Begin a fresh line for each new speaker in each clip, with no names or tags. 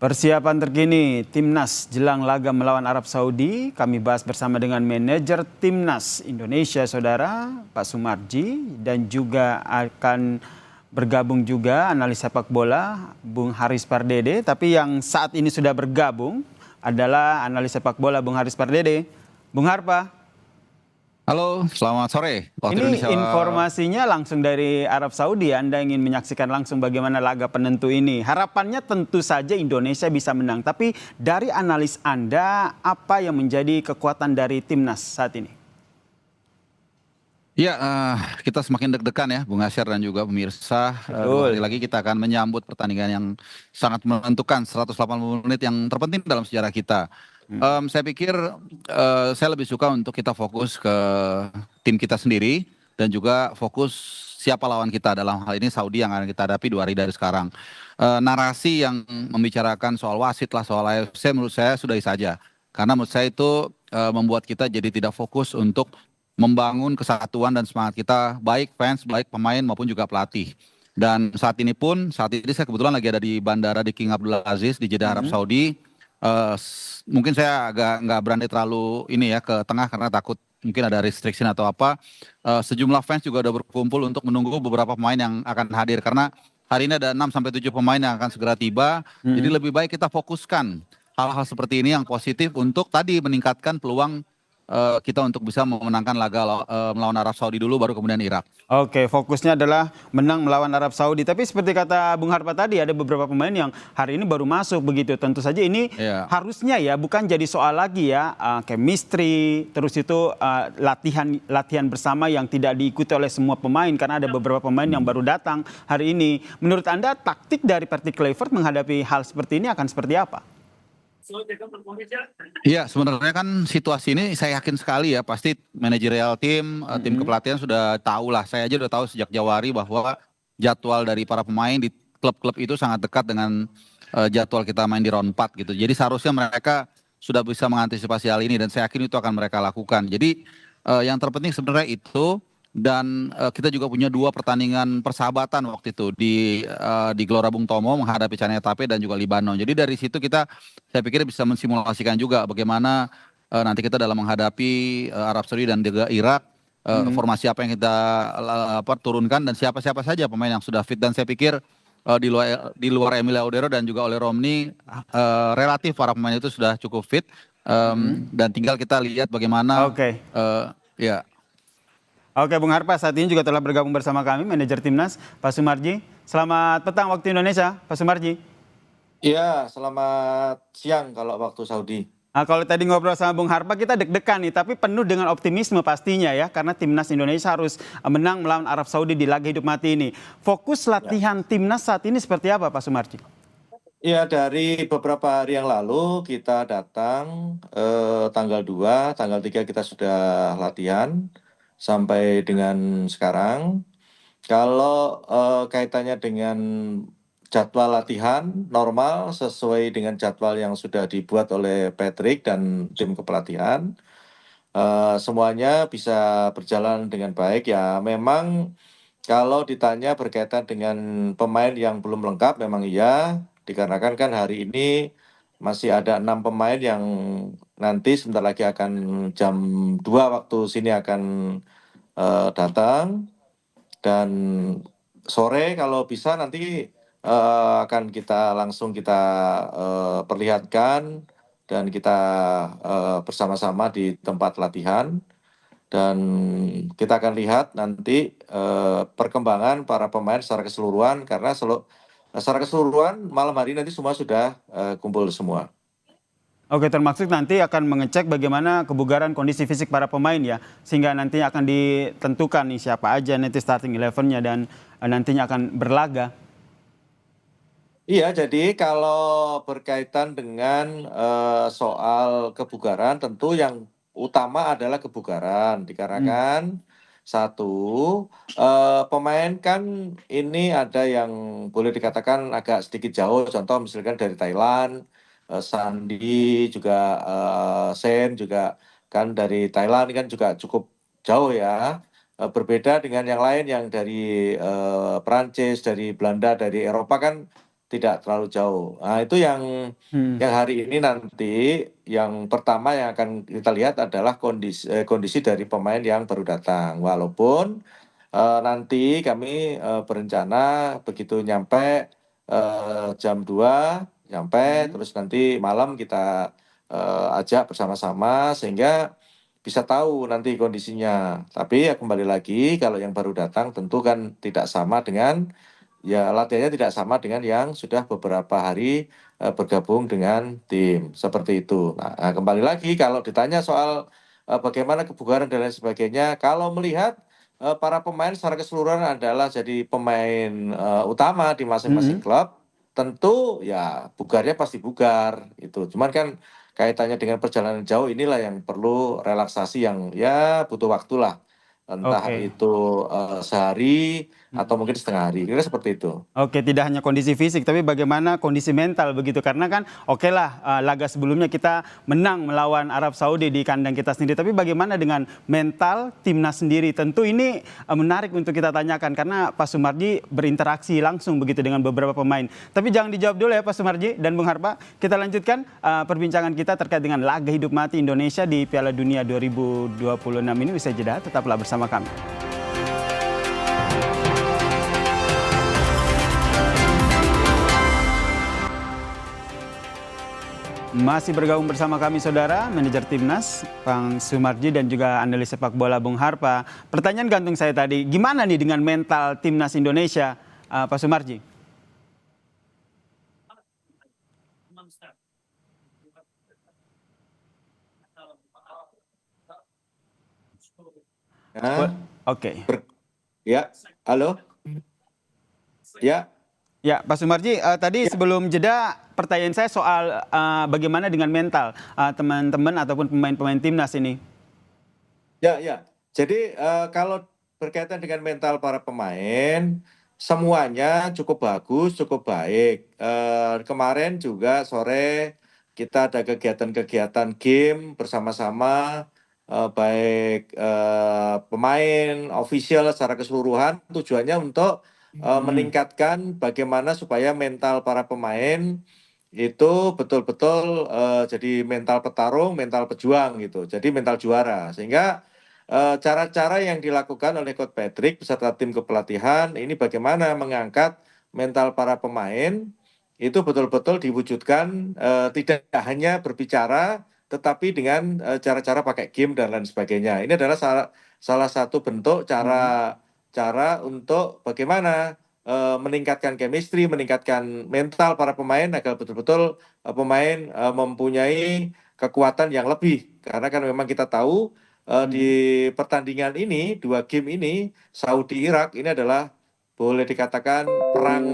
Persiapan terkini Timnas jelang laga melawan Arab Saudi, kami bahas bersama dengan manajer Timnas Indonesia, Saudara Pak Sumarji, dan juga akan bergabung juga analis sepak bola Bung Haris Pardede. Tapi yang saat ini sudah bergabung adalah analis sepak bola Bung Haris Pardede. Bung Harpa,
Halo, selamat sore waktu
ini
Indonesia.
informasinya langsung dari Arab Saudi. Anda ingin menyaksikan langsung bagaimana laga penentu ini. Harapannya tentu saja Indonesia bisa menang. Tapi dari analis Anda, apa yang menjadi kekuatan dari Timnas saat ini?
Ya, kita semakin deg-degan ya, Bung Asyar dan juga pemirsa. Dua hari
Betul.
lagi kita akan menyambut pertandingan yang sangat menentukan, 180 menit yang terpenting dalam sejarah kita. Saya pikir saya lebih suka untuk kita fokus ke tim kita sendiri dan juga fokus siapa lawan kita, dalam hal ini Saudi yang akan kita hadapi 2 hari dari sekarang. Narasi yang membicarakan soal wasit lah, soal AFC menurut saya sudah saja. Karena menurut saya itu membuat kita jadi tidak fokus untuk membangun kesatuan dan semangat kita, baik fans, baik pemain maupun juga pelatih. Dan saat ini saya kebetulan lagi ada di bandara di King Abdul Aziz di Jeddah, Arab Saudi. Mungkin saya agak nggak berani terlalu ini ya ke tengah karena takut mungkin ada restriction atau apa. Sejumlah fans juga udah berkumpul untuk menunggu beberapa pemain yang akan hadir karena hari ini ada 6 sampai 7 pemain yang akan segera tiba. Jadi lebih baik kita fokuskan hal-hal seperti ini yang positif untuk tadi meningkatkan peluang kita untuk bisa memenangkan laga melawan Arab Saudi dulu baru kemudian Irak.
Oke, fokusnya adalah menang melawan Arab Saudi. Tapi seperti kata Bung Harpa tadi, ada beberapa pemain yang hari ini baru masuk begitu. Tentu saja ini
Ya.
harusnya ya bukan jadi soal lagi ya chemistry, terus itu latihan bersama yang tidak diikuti oleh semua pemain karena ada beberapa pemain yang baru datang hari ini. Menurut Anda taktik dari Patrick Kluivert menghadapi hal seperti ini akan seperti apa?
Iya, sebenarnya kan situasi ini saya yakin sekali ya, pasti manajerial tim, tim kepelatihan sudah tahu lah. Saya aja udah tahu sejak Januari bahwa jadwal dari para pemain di klub-klub itu sangat dekat dengan jadwal kita main di round 4 gitu. Jadi seharusnya mereka sudah bisa mengantisipasi hal ini dan saya yakin itu akan mereka lakukan. Jadi yang terpenting sebenarnya itu. Dan kita juga punya 2 pertandingan persahabatan waktu itu di Gelora Bung Tomo menghadapi Chania Taipei dan juga Libanon. Jadi dari situ saya pikir bisa mensimulasikan juga bagaimana nanti kita dalam menghadapi Arab Saudi dan juga Irak, formasi apa yang kita turunkan dan siapa-siapa saja pemain yang sudah fit. Dan saya pikir di luar Emil Laudero dan juga Ole Romni relatif para pemain itu sudah cukup fit. Dan tinggal kita lihat bagaimana
Oke.
ya.
Oke, Bung Harpa saat ini juga telah bergabung bersama kami, manajer Timnas, Pak Sumarji. Selamat petang waktu Indonesia, Pak Sumarji.
Iya, selamat siang kalau waktu Saudi.
Nah, kalau tadi ngobrol sama Bung Harpa, kita deg-degan nih, tapi penuh dengan optimisme pastinya ya, karena Timnas Indonesia harus menang melawan Arab Saudi di laga hidup mati ini. Fokus latihan Timnas saat ini seperti apa, Pak Sumarji?
Iya, dari beberapa hari yang lalu kita datang tanggal 2, tanggal 3 kita sudah latihan sampai dengan sekarang. Kalau kaitannya dengan jadwal latihan normal sesuai dengan jadwal yang sudah dibuat oleh Patrick dan tim kepelatihan, semuanya bisa berjalan dengan baik ya. Memang kalau ditanya berkaitan dengan pemain yang belum lengkap, memang iya, dikarenakan kan hari ini masih ada 6 pemain yang nanti sebentar lagi akan jam 2 waktu sini akan datang. Dan sore kalau bisa nanti akan kita langsung kita perlihatkan dan kita bersama-sama di tempat latihan. Dan kita akan lihat nanti perkembangan para pemain secara keseluruhan karena secara keseluruhan malam hari nanti semua sudah kumpul semua.
Oke, termasuk nanti akan mengecek bagaimana kebugaran kondisi fisik para pemain ya, sehingga nanti akan ditentukan nih siapa aja nanti starting 11-nya dan nantinya akan berlaga.
Iya, jadi kalau berkaitan dengan soal kebugaran, tentu yang utama adalah kebugaran, dikarenakan satu pemain kan ini ada yang boleh dikatakan agak sedikit jauh, contoh misalkan dari Thailand, Sandi juga Sen juga kan dari Thailand kan juga cukup jauh ya. Berbeda dengan yang lain yang dari Perancis, dari Belanda, dari Eropa kan tidak terlalu jauh. Nah, itu yang hari ini nanti yang pertama yang akan kita lihat adalah kondisi dari pemain yang baru datang. Walaupun nanti kami berencana begitu nyampe jam 2 nyampe, terus nanti malam kita ajak bersama-sama sehingga bisa tahu nanti kondisinya. Tapi ya kembali lagi kalau yang baru datang tentu kan tidak sama dengan ya latihannya tidak sama dengan yang sudah beberapa hari bergabung dengan tim seperti itu. Nah, kembali lagi kalau ditanya soal bagaimana kebugaran dan lain sebagainya, kalau melihat para pemain secara keseluruhan adalah jadi pemain utama di masing-masing klub, tentu ya bugarnya pasti bugar itu. Cuman kan kaitannya dengan perjalanan jauh inilah yang perlu relaksasi yang ya butuh waktu lah. Entah
Oke.
itu sehari atau mungkin setengah hari. Kira seperti itu.
Oke, tidak hanya kondisi fisik, tapi bagaimana kondisi mental begitu. Karena kan oke lah, laga sebelumnya kita menang melawan Arab Saudi di kandang kita sendiri. Tapi bagaimana dengan mental timnas sendiri? Tentu ini menarik untuk kita tanyakan. Karena Pak Sumarji berinteraksi langsung begitu dengan beberapa pemain. Tapi jangan dijawab dulu ya Pak Sumarji dan Bung Harpa. Kita lanjutkan perbincangan kita terkait dengan laga hidup mati Indonesia di Piala Dunia 2026 ini. Usai jeda, tetaplah bersama kami. Masih bergabung bersama kami saudara, manajer timnas Bang Sumarji dan juga analis sepak bola Bung Harpa. Pertanyaan gantung saya tadi, gimana nih dengan mental timnas Indonesia, Pak Sumarji? Oke.
Ya, halo. Ya.
Ya, Pak Sumarji, tadi sebelum jeda pertanyaan saya soal bagaimana dengan mental teman-teman ataupun pemain-pemain timnas ini.
Ya. Jadi kalau berkaitan dengan mental para pemain, semuanya cukup bagus, cukup baik. Kemarin juga sore kita ada kegiatan-kegiatan game bersama-sama, baik pemain, official secara keseluruhan. Tujuannya untuk meningkatkan bagaimana supaya mental para pemain itu betul-betul jadi mental petarung, mental pejuang gitu. Jadi mental juara. Sehingga cara-cara yang dilakukan oleh Coach Patrick beserta tim kepelatihan ini bagaimana mengangkat mental para pemain itu betul-betul diwujudkan tidak hanya berbicara tetapi dengan cara-cara pakai game dan lain sebagainya. Ini adalah salah satu bentuk cara untuk bagaimana meningkatkan chemistry, meningkatkan mental para pemain agar betul-betul pemain mempunyai kekuatan yang lebih. Karena kan memang kita tahu di pertandingan ini, 2 game ini, Saudi Irak ini adalah boleh dikatakan perang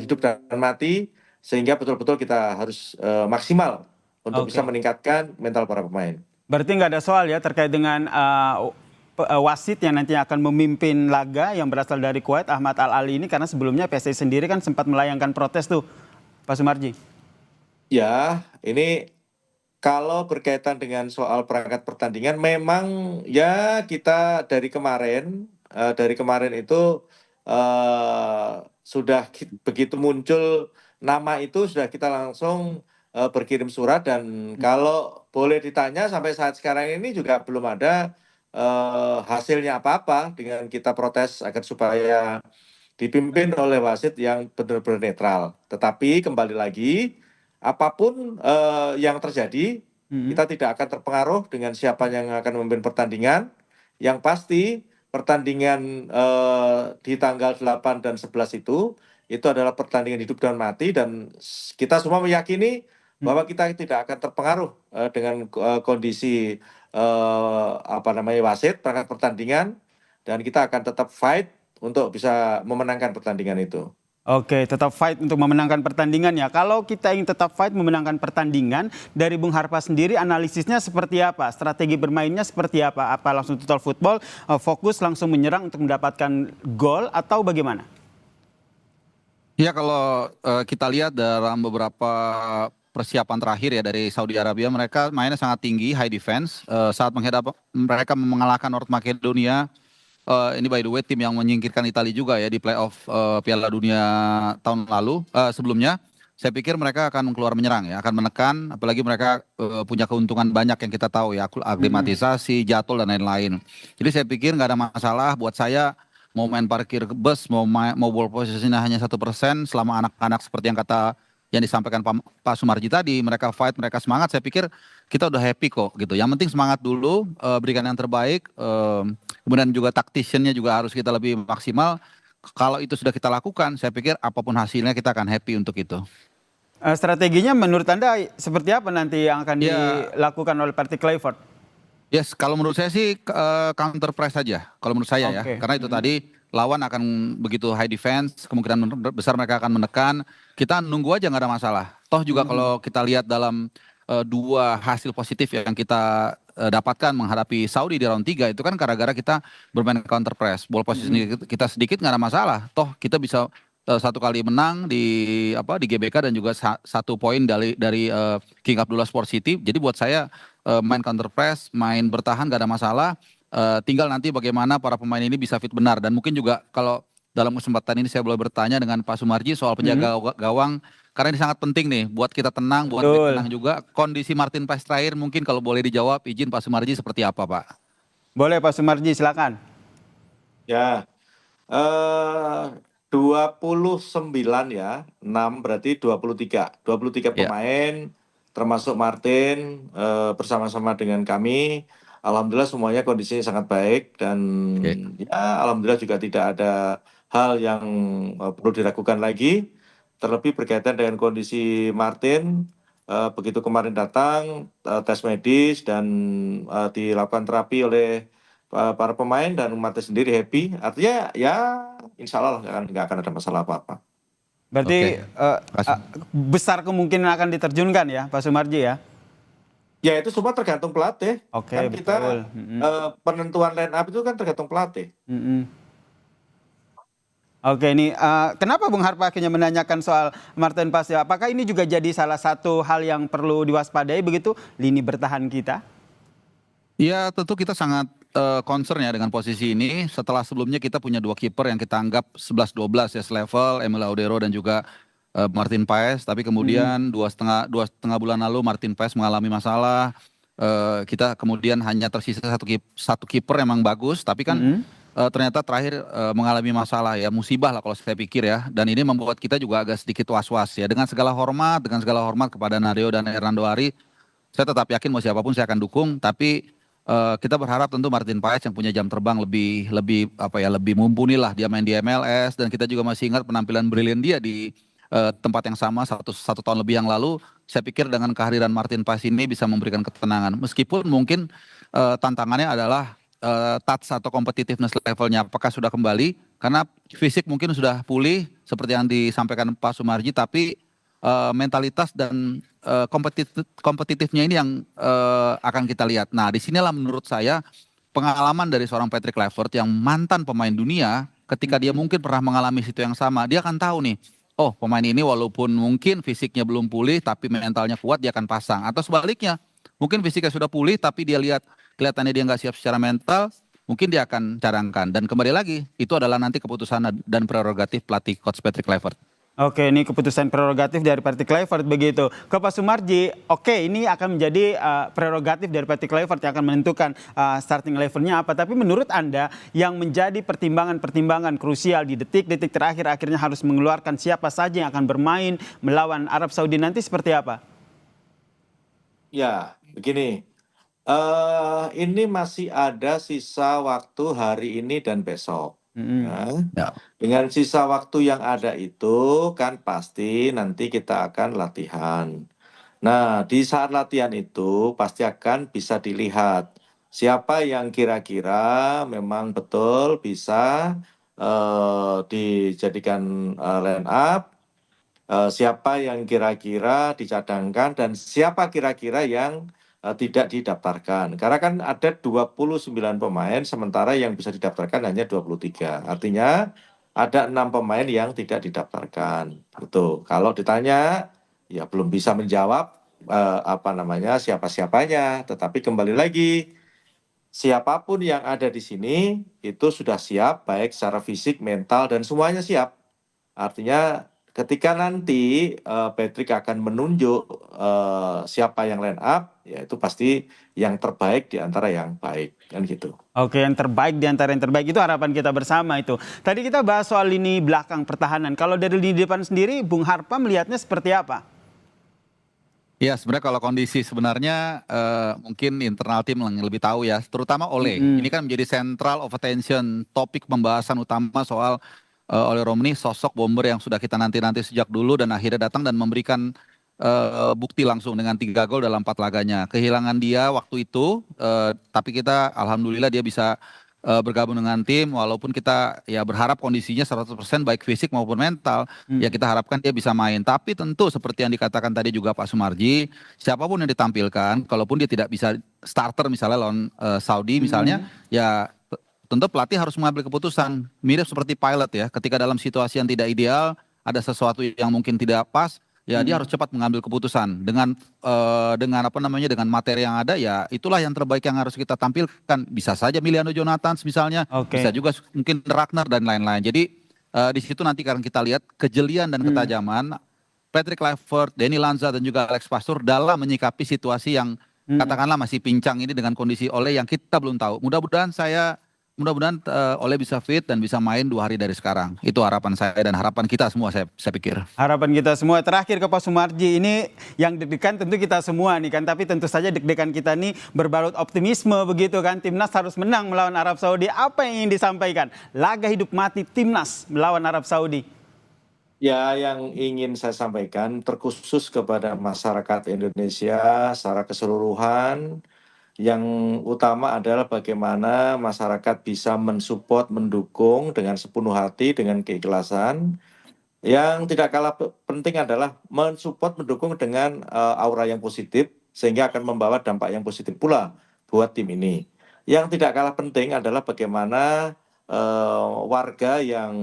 hidup dan mati, sehingga betul-betul kita harus maksimal untuk bisa meningkatkan mental para pemain.
Berarti nggak ada soal ya terkait dengan wasit yang nanti akan memimpin laga yang berasal dari Kuwait, Ahmad Al-Ali ini, karena sebelumnya PSSI sendiri kan sempat melayangkan protes tuh, Pak Sumarji.
Ya, ini kalau berkaitan dengan soal perangkat pertandingan, memang ya kita dari kemarin itu sudah begitu muncul nama itu sudah kita langsung berkirim surat dan kalau boleh ditanya sampai saat sekarang ini juga belum ada hasilnya apa-apa dengan kita protes agar supaya dipimpin oleh wasit yang benar-benar netral. Tetapi kembali lagi, apapun yang terjadi, kita tidak akan terpengaruh dengan siapa yang akan memimpin pertandingan. Yang pasti pertandingan di tanggal 8 dan 11 itu adalah pertandingan hidup dan mati dan kita semua meyakini bahwa kita tidak akan terpengaruh dengan kondisi wasit perangkat pertandingan dan kita akan tetap fight untuk bisa memenangkan pertandingan itu.
Oke, tetap fight untuk memenangkan pertandingan ya. Kalau kita ingin tetap fight memenangkan pertandingan, dari Bung Harpa sendiri analisisnya seperti apa? Strategi bermainnya seperti apa? Apa langsung total football, fokus langsung menyerang untuk mendapatkan gol atau bagaimana?
Ya kalau kita lihat dalam beberapa persiapan terakhir ya dari Saudi Arabia, mereka mainnya sangat tinggi, high defense. Saat mereka mengalahkan North Macedonia Ini by the way tim yang menyingkirkan Italia juga ya di playoff Piala Dunia tahun lalu sebelumnya. Saya pikir mereka akan keluar menyerang ya, akan menekan, apalagi mereka punya keuntungan banyak yang kita tahu ya,
Mm-mm.
aklimatisasi, jadwal dan lain-lain. Jadi saya pikir nggak ada masalah buat saya mau main parkir bus, mau ball positionnya hanya 1% selama anak-anak seperti yang disampaikan Pak Sumarji tadi, mereka fight, mereka semangat. Saya pikir kita udah happy kok gitu. Yang penting semangat dulu, berikan yang terbaik. Kemudian juga tacticiannya juga harus kita lebih maksimal. Kalau itu sudah kita lakukan, saya pikir apapun hasilnya kita akan happy untuk itu.
Strateginya menurut Anda seperti apa nanti yang akan
Ya,
dilakukan oleh partai Clifford?
yes, kalau menurut saya sih counter press saja. Kalau menurut saya ya,
Oke.
karena itu tadi lawan akan begitu high defense, kemungkinan besar mereka akan menekan. Kita nunggu aja nggak ada masalah. Toh juga
Mhm.
kalau kita lihat dalam dua hasil positif yang kita dapatkan menghadapi Saudi di round 3 itu kan gara-gara kita bermain counter press. Ball
Mhm.
position kita sedikit nggak ada masalah. Toh kita bisa satu kali menang di GBK dan juga satu poin dari King Abdullah Sport City. Jadi buat saya main counter press, main bertahan gak ada masalah. Tinggal nanti bagaimana para pemain ini bisa fit benar dan mungkin juga kalau dalam kesempatan ini saya boleh bertanya dengan Pak Sumarji soal
Mhm.
penjaga gawang karena ini sangat penting nih buat kita tenang, buat back
Betul.
tenang juga. Kondisi Martin Paes terakhir mungkin kalau boleh dijawab, izin Pak Sumarji seperti apa Pak?
Boleh Pak Sumarji, silakan.
Ya, 29 ya, 6 berarti 23. 23
Ya,
pemain termasuk Martin bersama-sama dengan kami. Alhamdulillah semuanya kondisinya sangat baik dan
oke.
ya alhamdulillah juga tidak ada hal yang perlu diragukan lagi. Terlebih berkaitan dengan kondisi Martin, begitu kemarin datang tes medis dan dilakukan terapi oleh para pemain dan umatnya sendiri happy. Artinya ya insya Allah nggak akan ada masalah apa-apa.
Berarti
Oke. Kasih.
besar kemungkinan akan diterjunkan ya Pak Sumarji ya?
Ya itu semua tergantung pelatih.
Oke,
Kan
betul.
kita
Mhm.
penentuan line up itu kan tergantung pelatih.
Mhm. Oke, ini kenapa Bung Harpa akhirnya menanyakan soal Martin Paes ya? Apakah ini juga jadi salah satu hal yang perlu diwaspadai begitu lini bertahan kita?
Ya tentu kita sangat concern ya dengan posisi ini. Setelah sebelumnya kita punya dua kiper yang kita anggap 11-12 ya selevel, Emil Laudero dan juga Martin Paes. Tapi
Mhm.
kemudian dua setengah bulan lalu Martin Paes mengalami masalah. Kita kemudian hanya tersisa satu kiper yang memang bagus, tapi kan
Mhm.
ternyata terakhir mengalami masalah ya musibah lah kalau saya pikir ya. Dan ini membuat kita juga agak sedikit was-was ya. Dengan segala hormat kepada Nadeo dan Hernando Ari, saya tetap yakin mau siapapun saya akan dukung, tapi kita berharap tentu Martin Paes yang punya jam terbang lebih lebih apa ya lebih mumpuni lah dia main di MLS dan kita juga masih ingat penampilan brilian dia di tempat yang sama satu tahun lebih yang lalu. Saya pikir dengan kehadiran Martin Paes ini bisa memberikan ketenangan. Meskipun mungkin tantangannya adalah touch atau competitiveness levelnya apakah sudah kembali karena fisik mungkin sudah pulih seperti yang disampaikan Pak Sumarji, tapi mentalitas dan kompetitifnya ini yang akan kita lihat. Nah, disinilah menurut saya pengalaman dari seorang Patrick Kluivert yang mantan pemain dunia, ketika dia
Mhm.
mungkin pernah mengalami situ yang sama, dia akan tahu nih, oh pemain ini walaupun mungkin fisiknya belum pulih, tapi mentalnya kuat, dia akan pasang. Atau sebaliknya, mungkin fisiknya sudah pulih, tapi dia lihat kelihatannya dia nggak siap secara mental, mungkin dia akan cadangkan. Dan kembali lagi, itu adalah nanti keputusan dan prerogatif pelatih coach Patrick Kluivert.
Oke, ini keputusan prerogatif dari Partai Clifford begitu. Ke Pak Sumarji, oke ini akan menjadi prerogatif dari Partai Clifford yang akan menentukan starting levelnya apa. Tapi menurut Anda yang menjadi pertimbangan-pertimbangan krusial di detik-detik terakhir akhirnya harus mengeluarkan siapa saja yang akan bermain melawan Arab Saudi nanti seperti apa?
Ya, begini. Ini masih ada sisa waktu hari ini dan besok.
Mm-mm.
Ya.
Ya.
Dengan sisa waktu yang ada itu kan pasti nanti kita akan latihan. Nah, di saat latihan itu pasti akan bisa dilihat siapa yang kira-kira memang betul bisa dijadikan line up, siapa yang kira-kira dicadangkan, dan siapa kira-kira yang tidak didaftarkan. Karena kan ada 29 pemain, sementara yang bisa didaftarkan hanya 23. Artinya ada 6 pemain yang tidak didaftarkan. Itu. Kalau ditanya, ya belum bisa menjawab apa namanya siapa-siapanya. Tetapi kembali lagi, siapapun yang ada di sini itu sudah siap, baik secara fisik, mental, dan semuanya siap. Artinya ketika nanti Patrick akan menunjuk siapa yang line up, ya itu pasti yang terbaik di antara yang baik, kan gitu.
Oke, yang terbaik di antara yang terbaik itu harapan kita bersama itu. Tadi kita bahas soal lini belakang pertahanan. Kalau dari lini depan sendiri, Bung Harpa melihatnya seperti apa?
Ya, sebenarnya kalau kondisi sebenarnya mungkin internal tim yang lebih tahu ya, terutama Ole. Ini kan menjadi central of attention, topik pembahasan utama soal Ole Romani, sosok bomber yang sudah kita nanti-nanti sejak dulu dan akhirnya datang dan memberikan bukti langsung dengan 3 gol dalam 4 laganya. Kehilangan dia waktu itu, tapi kita alhamdulillah dia bisa bergabung dengan tim walaupun kita ya berharap kondisinya 100% baik fisik maupun mental, ya kita harapkan dia bisa main. Tapi tentu seperti yang dikatakan tadi juga Pak Sumarji, siapapun yang ditampilkan, kalaupun dia tidak bisa starter misalnya lawan Saudi misalnya, ya tentu pelatih harus mengambil keputusan. Mirip seperti pilot ya, ketika dalam situasi yang tidak ideal, ada sesuatu yang mungkin tidak pas, ya dia harus cepat mengambil keputusan dengan apa namanya dengan materi yang ada, ya itulah yang terbaik yang harus kita tampilkan. Bisa saja Miliano Jonathans misalnya, bisa juga mungkin Ragnar dan lain-lain. Jadi di situ nanti akan kita lihat kejelian dan ketajaman Patrick Kluivert, Danny Lanza dan juga Alex Pastoor dalam menyikapi situasi yang katakanlah masih pincang ini dengan kondisi Ole yang kita belum tahu. Mudah-mudahan Ole bisa fit dan bisa main 2 hari dari sekarang. Itu harapan saya dan harapan kita semua, saya pikir.
Harapan kita semua. Terakhir ke Pak Sumarji, ini yang deg-degan tentu kita semua nih kan, tapi tentu saja deg-degan kita nih berbalut optimisme begitu kan. Timnas harus menang melawan Arab Saudi. Apa yang ingin disampaikan? Laga hidup mati Timnas melawan Arab Saudi.
Ya, yang ingin saya sampaikan terkhusus kepada masyarakat Indonesia secara keseluruhan, yang utama adalah bagaimana masyarakat bisa mensupport, mendukung dengan sepenuh hati, dengan keikhlasan. Yang tidak kalah penting adalah mensupport, mendukung dengan aura yang positif, sehingga akan membawa dampak yang positif pula buat tim ini. Yang tidak kalah penting adalah bagaimana warga yang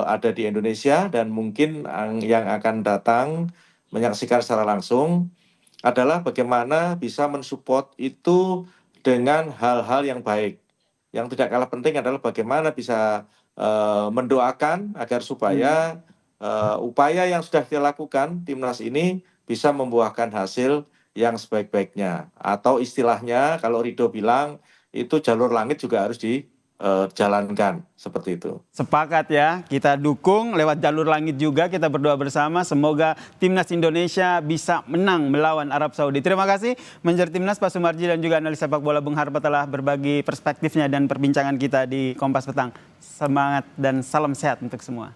ada di Indonesia dan mungkin yang akan datang menyaksikan secara langsung adalah bagaimana bisa mensupport itu dengan hal-hal yang baik. Yang tidak kalah penting adalah bagaimana bisa mendoakan agar supaya upaya yang sudah dilakukan Timnas ini bisa membuahkan hasil yang sebaik-baiknya. Atau istilahnya kalau Rido bilang itu jalur langit juga harus dijalankan seperti itu.
Sepakat ya, kita dukung lewat jalur langit juga, kita berdoa bersama semoga Timnas Indonesia bisa menang melawan Arab Saudi. Terima kasih manajer Timnas Pak Sumarji dan juga analis sepak bola Bung Harpa telah berbagi perspektifnya dan perbincangan kita di Kompas Petang. Semangat dan salam sehat untuk semua.